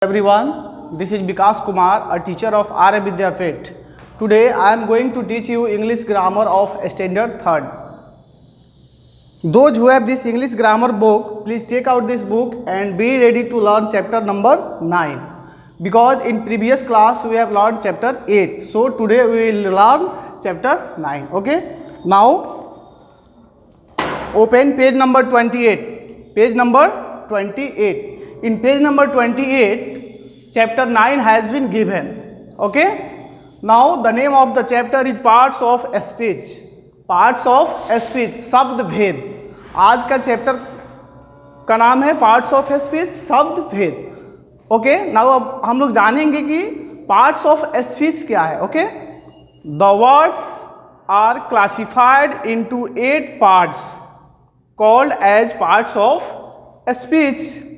Everyone, this is Vikas Kumar, a teacher of Arya Vidyapith. Today I am going to teach you English grammar of standard 3rd. Those who have this English grammar book, please take out this book and be ready to learn chapter number 9. Because in previous class we have learned chapter 8. So today we will learn chapter 9. Okay. Now open page number 28. Page number 28. In page number 28, chapter 9 has been given. Okay. Now the name of the chapter is parts of speech. Parts of speech, शब्द भेद. आज का chapter का नाम है parts of speech, शब्द भेद. Okay. Now अब हम लोग जानेंगे कि पार्ट्स ऑफ स्पीच क्या है. Okay. The words are classified into 8 parts called as parts of speech.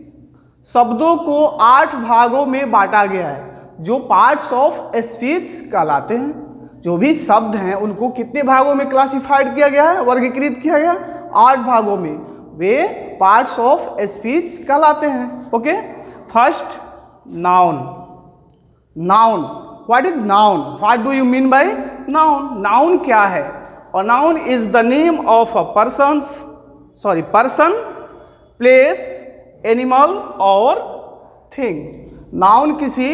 शब्दों को 8 भागों में बांटा गया है जो पार्ट्स ऑफ स्पीच कहलाते हैं. जो भी शब्द हैं उनको कितने भागों में क्लासिफाइड किया गया है, वर्गीकृत किया गया? 8 भागों में. वे पार्ट्स ऑफ स्पीच कहलाते हैं. Okay. First, noun. Noun. What is noun? What do you mean by noun? Noun क्या है? और noun is the name of a person, place, animal और थिंग. नाउन किसी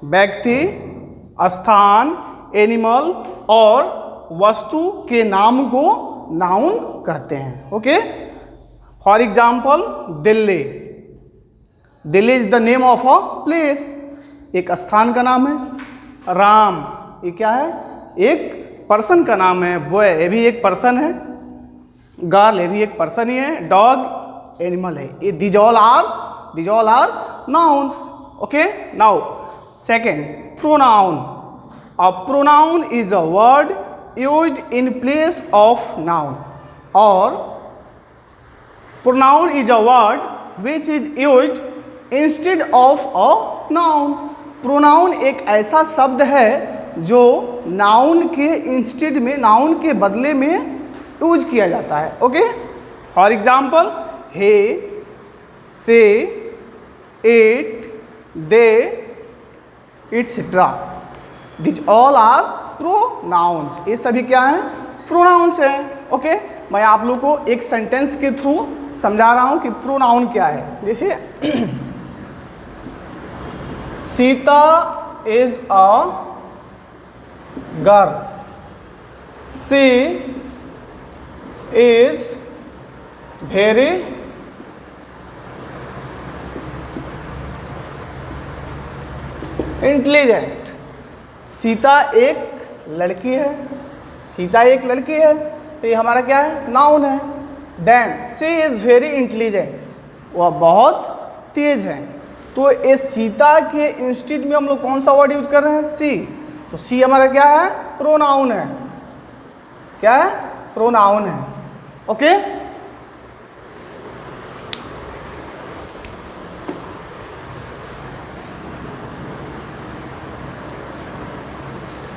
व्यक्ति, स्थान, एनिमल और वस्तु के नाम को नाउन कहते हैं. Okay. For example, Delhi. Delhi is the name of a place, एक स्थान का नाम है. राम, ये क्या है? एक पर्सन का नाम है. बॉय, ये भी एक पर्सन है. गर्ल, ये भी एक पर्सन ही है. डॉग एनिमल है. These all are nouns. Okay. Now second, pronoun. A pronoun is a word used in place of noun. और pronoun is a word which is used instead of a noun. Pronoun एक ऐसा शब्द है जो noun के instead में, noun के बदले में यूज किया जाता है. Okay. For example, he, say, it, they, etc. These all are pronouns. ये सभी क्या हैं? प्रोनाउंस हैं. ओके. मैं आप लोग को एक सेंटेंस के थ्रू समझा रहा हूं कि प्रोनाउन क्या है. जैसे Sita is a girl. She is very intelligent. Sita एक लड़की है. सीता एक लड़की है तो ये हमारा क्या है? नाउन है. Then she is very intelligent, वह बहुत तेज है. तो इस सीता के इंस्टेड में हम लोग कौन सा वर्ड यूज कर रहे हैं? सी. तो सी हमारा क्या है? प्रोनाउन है. क्या है? प्रोनाउन है. Okay.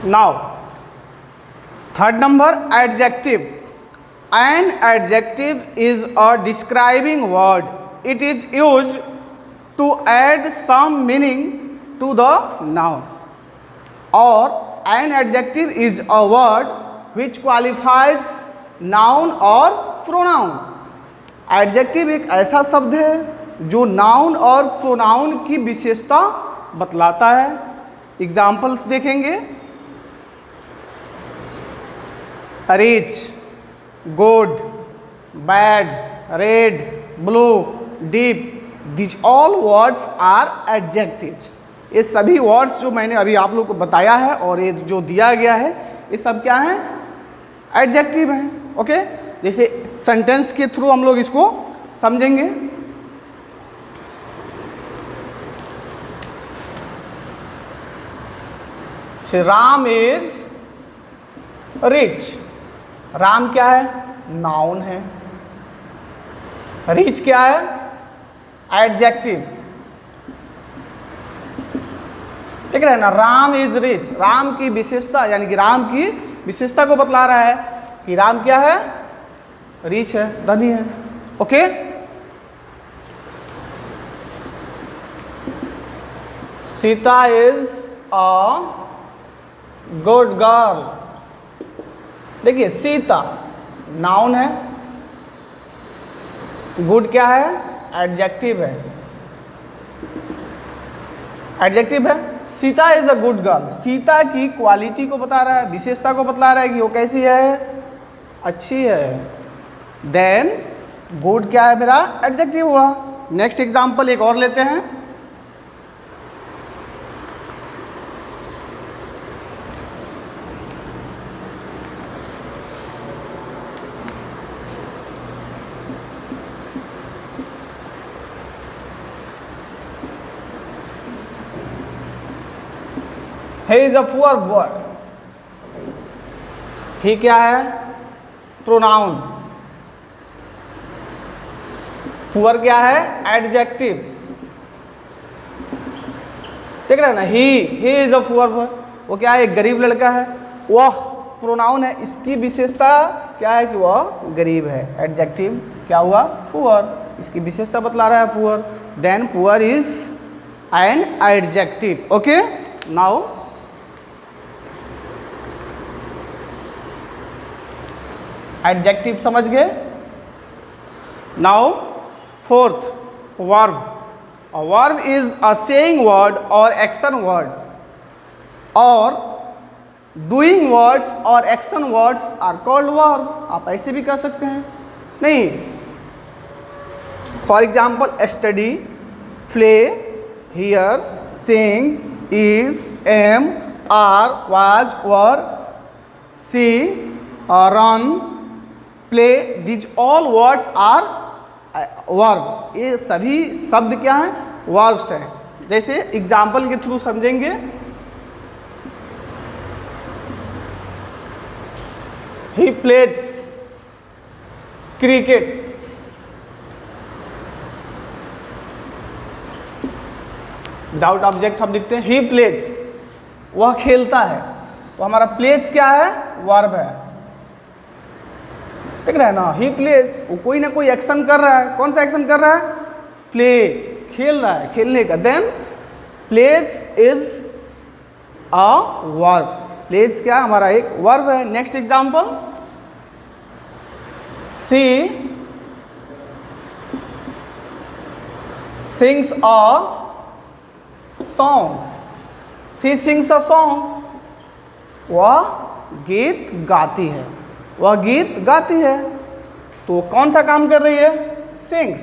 Now, third number, adjective. An adjective is a describing word. It is used to add some meaning to the noun. Or an adjective is a word which qualifies noun or pronoun. Adjective एक ऐसा शब्द है जो noun और pronoun की विशेषता बतलाता है. Examples देखेंगे. Rich, good, bad, red, blue, deep. This all words are adjectives. ये सभी वर्ड्स जो मैंने अभी आप लोग को बताया है और ये जो दिया गया है ये सब क्या है? एडजेक्टिव हैं. ओके. जैसे सेंटेंस के थ्रू हम लोग इसको समझेंगे. Ram is rich. राम क्या है? नाउन है. रिच क्या है? एडजेक्टिव. ठीक है ना. राम इज रिच, राम की विशेषता यानी कि राम की विशेषता को बतला रहा है कि राम क्या है? रिच है, धनी है. Okay. Sita is a good girl. देखिए सीता नाउन है, गुड क्या है, एडजेक्टिव है, एडजेक्टिव है। Sita is a good girl, Sita की क्वालिटी को बता रहा है, विशेषता को बता रहा है कि वो कैसी है, अच्छी है। देन गुड क्या है मेरा, एडजेक्टिव हुआ। नेक्स्ट एग्जांपल एक और लेते हैं। He is a poor boy। ही क्या है, प्रोनाउन। पुअर क्या है, एडजेक्टिव। देख रहे हैं ना, he is a poor boy, वो क्या है, एक गरीब लड़का है। वह प्रोनाउन है, इसकी विशेषता क्या है कि वह गरीब है, एडजेक्टिव क्या हुआ, पुअर, इसकी विशेषता बतला रहा है poor. Then poor is an adjective. Okay, now adjective समझ गए। Now fourth, verb. A verb is a saying word or action word, or doing words or action words are called verb। आप ऐसे भी कह सकते हैं, नहीं। For example study, play, hear, sing, is, am, are, was, were, see, run, play, these all words are verb. ये सभी शब्द क्या हैं, वर्ब्स हैं। जैसे एग्जाम्पल के थ्रू समझेंगे। He plays cricket, without object हम लिखते हैं ही प्लेज, वह खेलता है। तो हमारा प्लेज क्या है, वर्ब है। देख रहे हैं ना, ही प्लेज, वो कोई ना कोई एक्शन कर रहा है। कौन सा एक्शन कर रहा है, प्ले, खेल रहा है, खेलने का। Then plays is a verb, plays क्या हमारा एक वर्ब है। Next example, she sings a song, she sings a song, वह गीत गाती है, वह गीत गाती है। तो कौन सा काम कर रही है, सिंग्स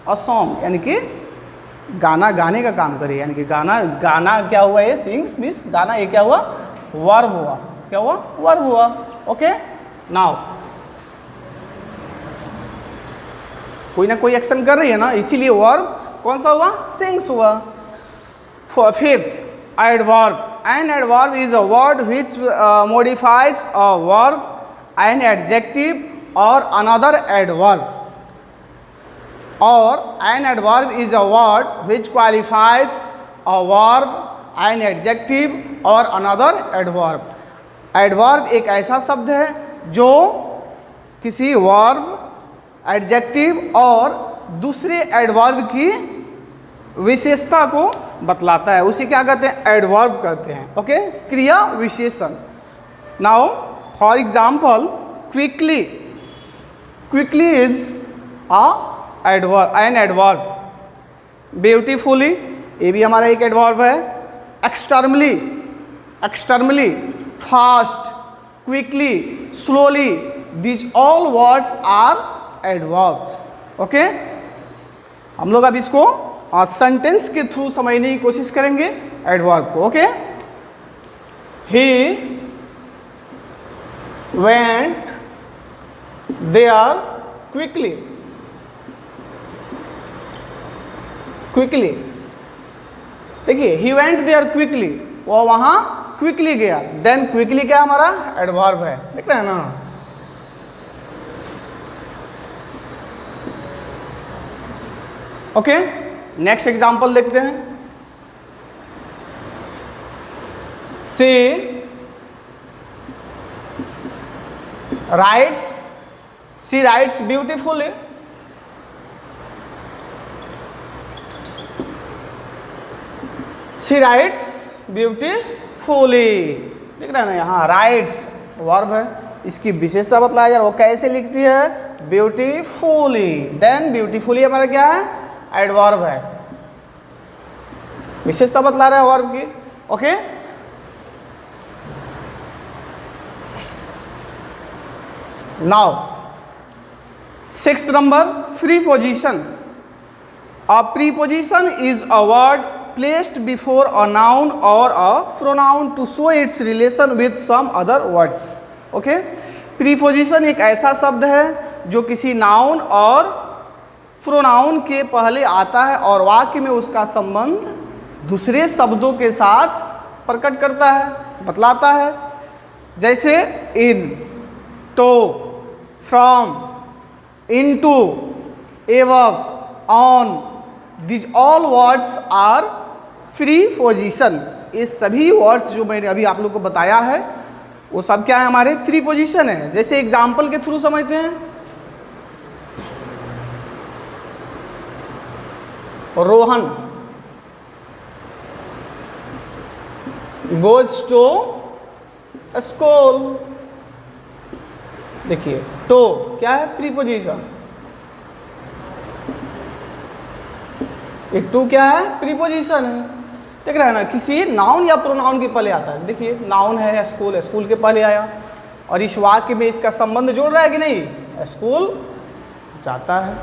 अ सॉन्ग, यानी कि गाना गाने का काम कर रही है। यानी कि गाना क्या हुआ, ये सिंग्स मीन्स गाना, ये क्या हुआ, वर्ब हुआ। क्या हुआ, वर्ब हुआ। ओके, नाउ कोई ना कोई एक्शन कर रही है ना, इसीलिए वर्ब कौन सा हुआ, सिंग्स हुआ। Fifth, adverb. An adverb is a word which modifies a verb, an adjective or another adverb, or an adverb is a word which qualifies a verb, an adjective or another adverb। adverb एक ऐसा शब्द है जो किसी verb, adjective और दूसरे adverb की विशेषता को बतलाता है, उसे क्या कहते हैं, adverb कहते हैं। ओके, क्रिया विशेषण। Now for example, quickly, quickly is an adverb. Beautifully, ये भी हमारा एक एडवर्ब है। Extremely, extremely, fast, quickly, slowly, these all words are adverbs. Okay, हम लोग अब इसको सेंटेंस के थ्रू समझने की कोशिश करेंगे एडवर्ब को। Okay, he went there quickly, quickly। देखिए he went there quickly, वो वहां क्विकली गया। देन क्विकली क्या हमारा एडवर्ब है, देख रहे हैं ना। ओके, नेक्स्ट एग्जांपल देखते हैं। सी writes, she writes beautifully, she writes beautifully, देख रहे हैं ना यहाँ राइट्स वर्ब है, इसकी विशेषता बतलाया जा रहा है, वो कैसे लिखती है ब्यूटीफुली। देन ब्यूटीफुली हमारा क्या है एडवर्ब है, विशेषता बतला रहा है वर्ब की। Okay now 6th number preposition. A preposition is a word placed before a noun or a pronoun to show its relation with some other words. Okay? Preposition एक ऐसा शब्द है जो किसी नाउन और प्रोनाउन के पहले आता है और वाक्य में उसका संबंध दूसरे शब्दों के साथ प्रकट करता है, बतलाता है। जैसे in, to, from, into, above, on, These all words are preposition। ये सभी वर्ड्स जो मैंने अभी आप लोग को बताया है वो सब क्या है हमारे प्रीपोजिशन है। जैसे एग्जाम्पल के थ्रू समझते हैं, रोहन goes to स्कूल, देखिए तो क्या है प्रीपोजिशन, ये टू क्या है प्रीपोजिशन है। देख रहे हैं ना किसी नाउन या प्रोनाउन के पहले आता है, देखिए नाउन है स्कूल, स्कूल के पहले आया और इस वाक्य में इसका संबंध जोड़ रहा है कि नहीं, स्कूल जाता है।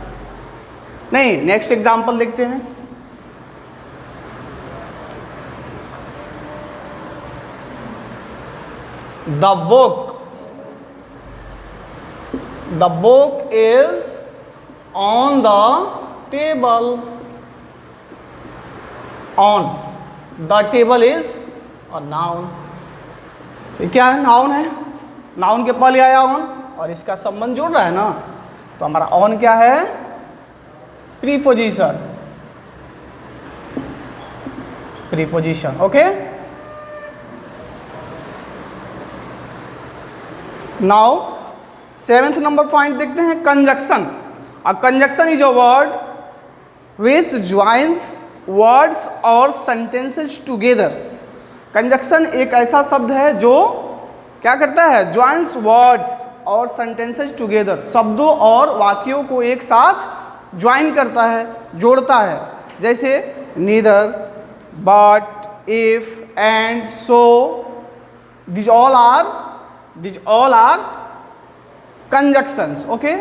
नहीं, नेक्स्ट एग्जांपल देखते हैं, the book is on the table, on the table is a noun. ये क्या है नाउन है, नाउन के पहले आया ऑन और इसका संबंध जोड़ रहा है ना, तो हमारा ऑन क्या है preposition, preposition. Okay now 7th number point देखते हैं, conjunction. A conjunction is a word which joins words और सेंटेंसेस टुगेदर। कंजक्शन एक ऐसा शब्द है जो क्या करता है, ज्वाइंस वर्ड्स और सेंटेंसेस टुगेदर, शब्दों और वाक्यों को एक साथ ज्वाइन करता है, जोड़ता है। जैसे neither, but, if, and, so, these all are conjunctions. Okay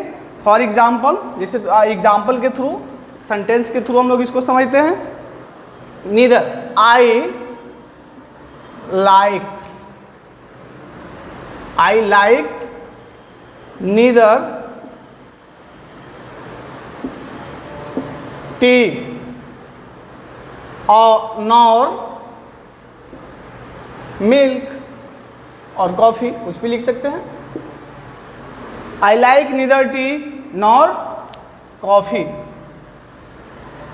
for example, जैसे एग्जाम्पल के थ्रू, सेंटेंस के थ्रू हम लोग इसको समझते हैं। Neither I like neither tea और नॉर मिल्क और कॉफी, कुछ भी लिख सकते हैं। I like neither tea nor coffee,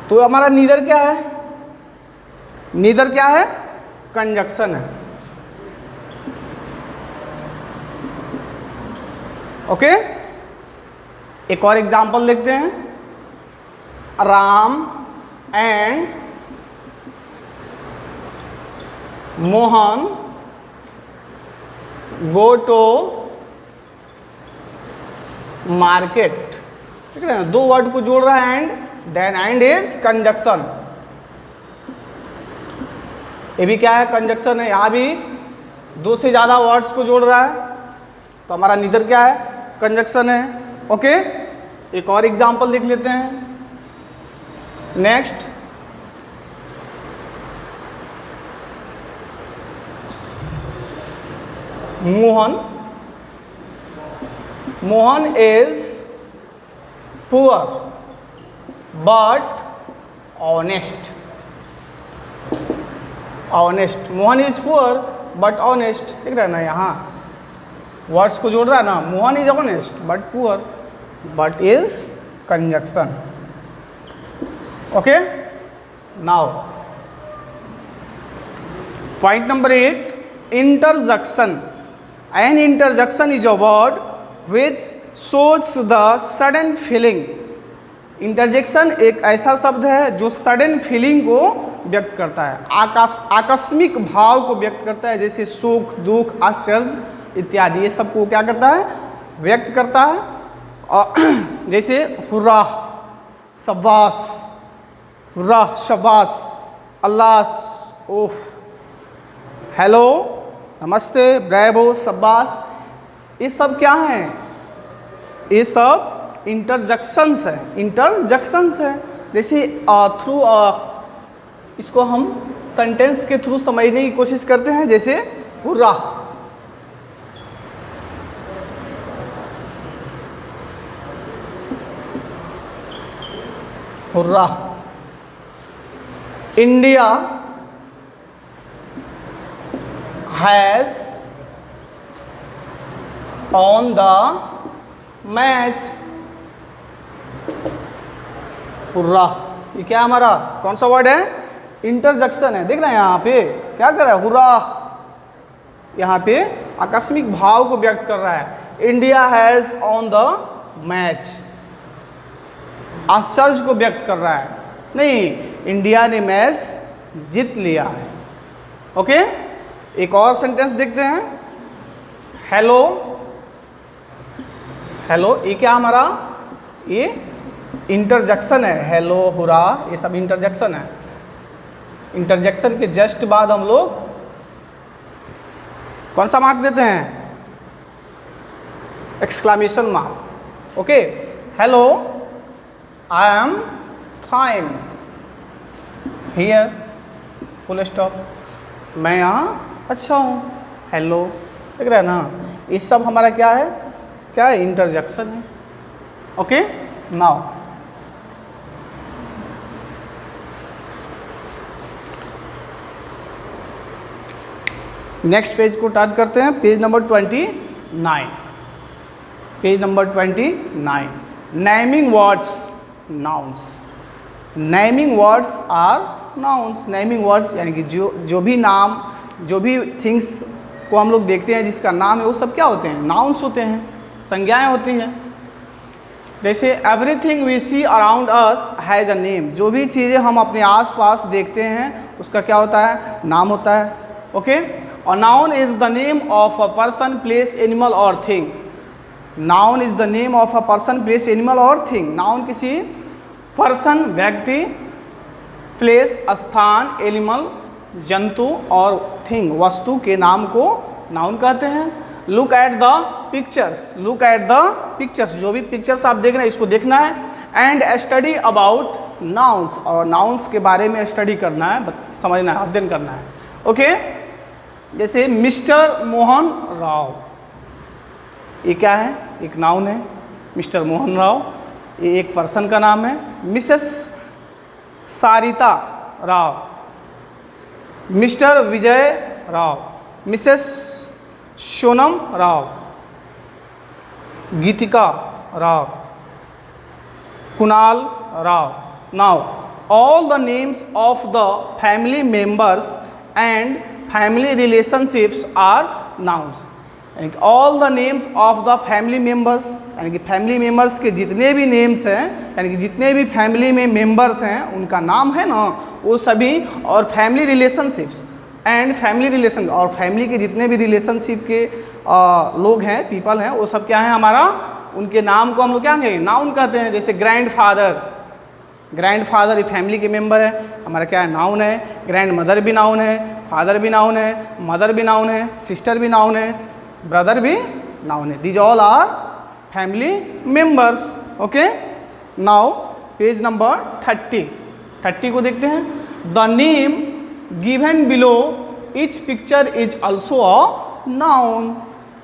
तो हमारा नीदर क्या है, नीदर क्या है कंजक्शन है। ओके एक और एग्जांपल देखते हैं, Ram and Mohan go to market. ठीक है ना, दो वर्ड को जोड़ रहा है and, then and is conjunction. ये भी क्या है कंजक्शन है, यहाँ भी दो से ज़्यादा वर्ड्स को जोड़ रहा है, तो हमारा नीदर क्या है कंजक्शन है। ओके एक और एग्जांपल देख लेते हैं। Next Mohan is poor but honest. Honest, Mohan is poor but honest. देख रहे हैं ना, यहाँ वर्ड्स को जोड़ रहा है ना, Mohan is honest but poor, but is conjunction. Okay now point number 8, interjection. An interjection is a word which shows the sudden feeling. Interjection एक ऐसा शब्द है जो सडन फीलिंग को व्यक्त करता है, आकस्मिक भाव को व्यक्त करता है, जैसे सुख, दुख, आश्चर्य इत्यादि, ये सबको क्या करता है, व्यक्त करता है। और जैसे हुर्रा, शब्बास, हुर्रा, शब्बास, अल्लाह, ओफ, हेलो, नमस्ते, ब्रेवो, शब्बास, ये सब क्या हैं, ये सब इंटरजेक्शंस है, इंटरजेक्शंस है। जैसे थ्रू इसको हम सेंटेंस के थ्रू समझने की कोशिश करते हैं, जैसे hurrah, hurrah, India has on the match, hurrah, ये क्या हमारा कौन सा वर्ड है, इंटरजेक्शन है। देख रहे हैं यहाँ पे क्या कर रहा है, हुर्रा, यहाँ पे आकस्मिक भाव को व्यक्त कर रहा है। India has on the match, आश्चर्य को व्यक्त कर रहा है, नहीं, इंडिया ने मैच जीत लिया है। ओके, एक और सेंटेंस देखते हैं, हेलो, हेलो, ये क्या हमारा, ये इंटरजेक्शन है, हेलो, हुर्रा, ये सब इंटरजेक्शन है। इंटरजेक्शन के जस्ट बाद हम लोग कौन सा मार्क देते हैं, exclamation mark. Okay, hello, I am fine here, full stop, मैं यहाँ अच्छा हूँ, हेलो, देख रहे हैं ना, ये सब हमारा क्या है, क्या है, इंटरजेक्शन है। ओके, नाउ नेक्स्ट पेज को टर्न करते हैं, page number 29, page number 29, naming words, nouns. Naming words are nouns, naming words यानी कि जो भी नाम, जो भी थिंग्स को हम लोग देखते हैं जिसका नाम है, वो सब क्या होते हैं, नाउन्स होते हैं, संज्ञाएं होती हैं। जैसे everything we see around us has a name, जो भी चीज़ें हम अपने आसपास देखते हैं उसका क्या होता है, नाम होता है। ओके, और noun is the name of a person, place, animal और thing. Noun is the name of a person, place, animal और थिंग। नाउन किसी पर्सन, व्यक्ति, प्लेस, स्थान, एनिमल, जंतु और थिंग, वस्तु के नाम को नाउन कहते हैं। Look at the pictures, look at the pictures, जो भी पिक्चर्स आप देख रहे हैं इसको देखना है। एंड स्टडी अबाउट नाउन्स, और नाउन्स के बारे में स्टडी करना है, समझना है, अध्ययन करना है। ओके, जैसे मिस्टर मोहन राव, ये क्या है, एक नाउन है, मिस्टर मोहन राव, ये एक पर्सन का नाम है। Mrs Sarita Rao, Mr Vijay Rao, Mrs Sonam Rao, Geetika Rao, Kunal Rao. Now all the names of the family members and family relationships are nouns, यानी कि all the names of the family members, यानी कि फैमिली मेंबर्स के जितने भी नेम्स हैं, यानी कि जितने भी फैमिली में मेंबर्स हैं उनका नाम है ना, वो सभी, और family relationships and family relation, और फैमिली के जितने भी रिलेशनशिप के लोग हैं, पीपल हैं, वो सब क्या है हमारा, उनके नाम को हम लोग क्या कहेंगे, नाउन कहते हैं। जैसे ग्रैंड फादर, ग्रैंड फादर ये फैमिली के मेंबर है, हमारा क्या है, नाउन है। ग्रैंड मदर भी नाउन है, फादर भी नाउन है, मदर भी नाउन है, सिस्टर भी नाउन है, ब्रदर भी नाउन है। These all are family members. Okay, now page number 30 को देखते हैं। The name given below each picture is also a noun,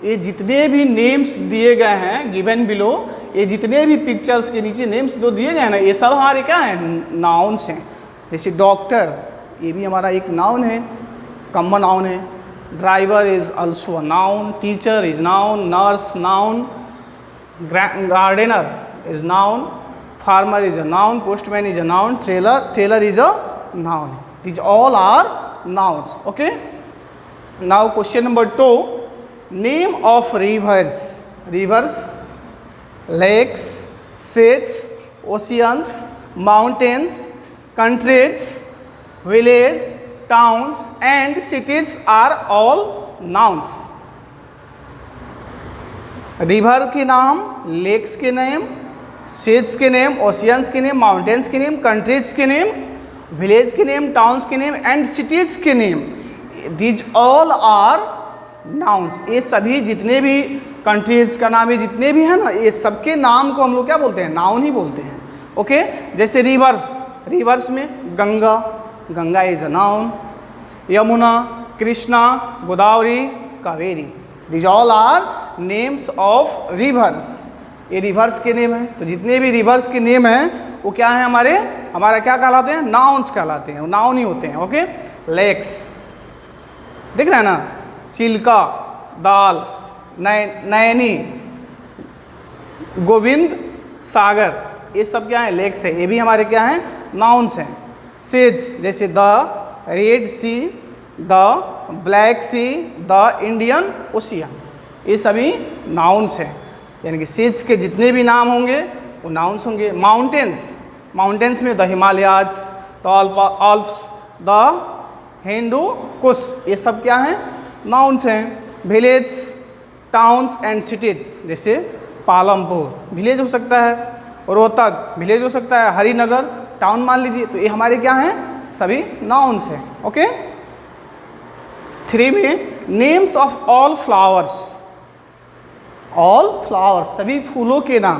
ये जितने भी नेम्स दिए गए हैं गिवन बिलो, ये जितने भी पिक्चर्स के नीचे नेम्स जो दिए गए हैं ना, ये सब हमारे क्या हैं, नाउन्स हैं। जैसे डॉक्टर, ये भी हमारा एक नाउन है, कॉमन नाउन है। Driver is also a noun, teacher is noun, nurse noun, gardener is noun, farmer is a noun, postman is a noun, tailor is a noun. These all are nouns. Okay. Now question number 2. Name of rivers. Rivers, lakes, seas, oceans, mountains, countries, village, towns and cities are all nouns. River के नाम, lakes के name, seas के name, oceans के name, mountains के name, countries के name, village के name, towns के name and cities के name, these all are nouns. ये सभी जितने भी कंट्रीज का नाम, ये जितने भी हैं ना, ये सबके नाम को हम लोग क्या बोलते हैं? नाउन ही बोलते हैं। ओके, जैसे रिवर्स, रिवर्स में Ganga, Ganga is a noun, Yamuna, Krishna, Godavari, Kaveri, these all are names of rivers. ये रिवर्स के नेम हैं। तो जितने भी रिवर्स के नेम हैं वो क्या है? हमारा क्या कहलाते हैं? नाउन्स कहलाते हैं, वो नाउन ही होते हैं। ओके, लेक्स दिख रहा है ना, चिल्का, दाल, नैनी, गोविंद सागर, ये सब क्या है? लेक्स है। ये भी हमारे क्या हैं? नाउन्स हैं। सीज जैसे the red sea, the black sea, the Indian ocean, ये सभी नाउन्स हैं। यानी कि सीज के जितने भी नाम होंगे वो नाउन्स होंगे। माउंटेन्स, माउंटेन्स में the Himalayas, the Alps, the Hindu Kush, ये सब क्या हैं? नाउन्स हैं। विलेज, टाउन्स एंड सिटीज जैसे पालमपुर विलेज हो सकता है, रोहतक विलेज हो सकता है, हरिनगर टाउन मान लीजिए। तो ये हमारे क्या हैं? सभी नाउन्स हैं। ओके, 3 में names of all flowers, all flowers सभी फूलों के नाम,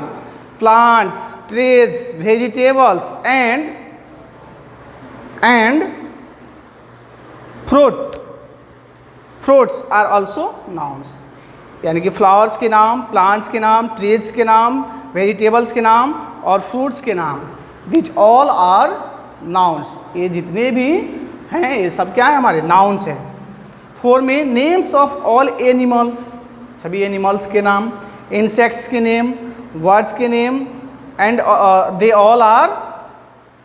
plants, trees, vegetables and fruits are also nouns. यानी कि फ्लावर्स के नाम, प्लांट्स के नाम, ट्रीज के नाम, वेजिटेबल्स के नाम और फ्रूट्स के नाम, दिज ऑल आर नाउन्स। ये जितने भी हैं ये सब क्या है? हमारे नाउन्स हैं। 4 में नेम्स ऑफ ऑल एनिमल्स, सभी एनिमल्स के नाम, इंसेक्ट्स के नेम, वर्ड्स के name and they all are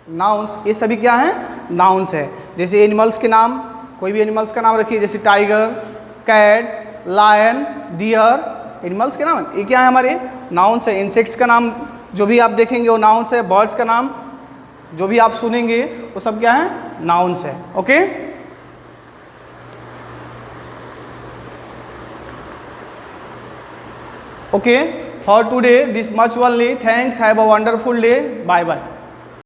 nouns. ये सभी क्या हैं? नाउन्स है। जैसे एनिमल्स के नाम, कोई भी एनिमल्स का नाम रखिए, जैसे tiger, cat, lion, deer, animals के नाम, ये क्या है? हमारे नाउन्स है। इंसेक्ट्स का नाम जो भी आप देखेंगे वो नाउन्स है। बर्ड्स का नाम जो भी आप सुनेंगे वो सब क्या है? नाउन्स है। Okay, okay, for today this much only. Thanks, have a wonderful day. Bye bye.